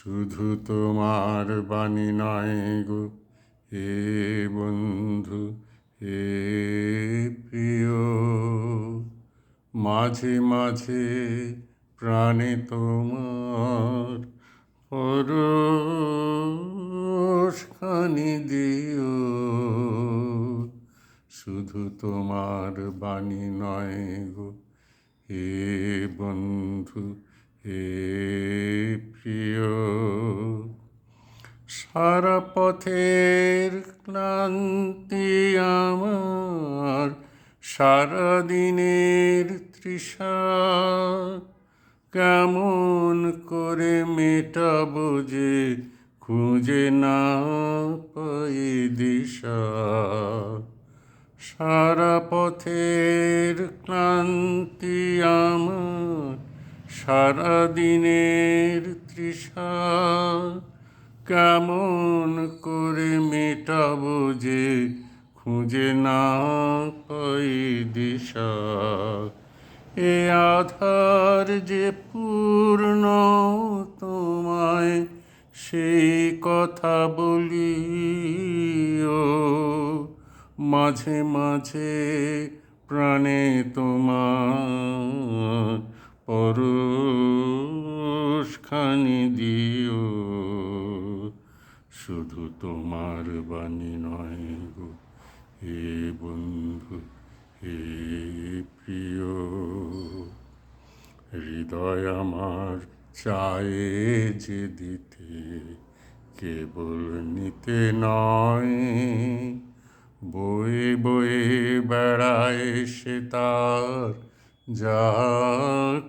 শুধু তোমার বাণী নয় গো হে বন্ধু হে প্রিয়, মাঝে মাঝে প্রাণে তোমার পরশখানি দিও। শুধু তোমার বাণী নয় গো হে বন্ধু হে প্রিয়, সারা পথের ক্লান্তি আমার, সারা দিনের তৃষা কেমন করে মেটাবো যে খুঁজে না পাই দিশা। সারা পথের ক্লান্তি আমার, সারা দিনের তৃষা কেমন করে মেটাবো যে খুঁজে না পাই দিশা। এ আধার যে পূর্ণ তোমায় সেই কথা বলিও, মাঝে মাঝে প্রাণে তোমার পরশখানি দিও। শুধু তোমার বাণী নয় গো হে বন্ধু হে প্রিয়, হৃদয় আমার চায়ে যে দিতে, কেবল নিতে নয়। বয়ে বয়ে বেড়ায় সে তার যা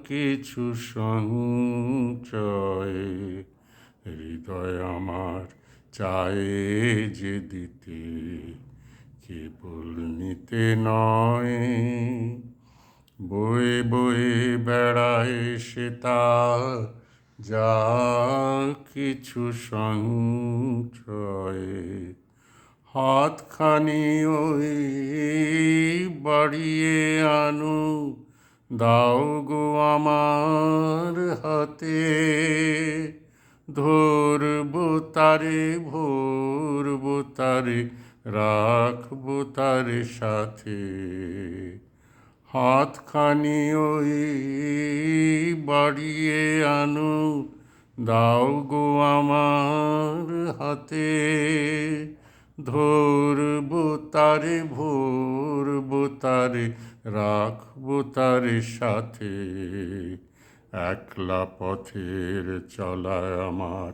কিছু সঞ্চয়। হৃদয় আমার চায়ে যে দিতে, কেবল নিতে নয়। বয়ে বয়ে বেড়ায় সে তার যা কিছু সঞ্চয়। হাতখানি ওই বাড়িয়ে আনো, দাও গো আমার হাতে। ধরবো তারে ভরবো তারে, রাখবো তারে সাথে। হাতখানি ওই বাড়িয়ে আনো, দাও গো আমার হাতে। ধরবো তারে ভরবো তারে, রাখবো তারে সাথে। একলা পথের চলায় আমার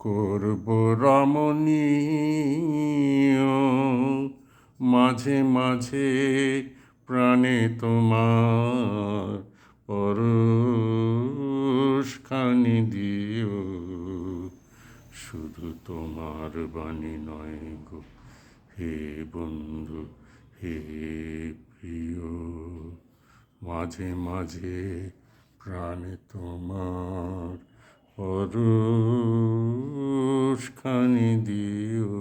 করবো রমণীয়, মাঝে মাঝে প্রাণে তোমার পরশখানি দিও। শুধু তোমার বাণী নয় গো হে বন্ধু হে প্রিয়, মাঝে মাঝে প্রাণে তোমার পরশখানি দিও।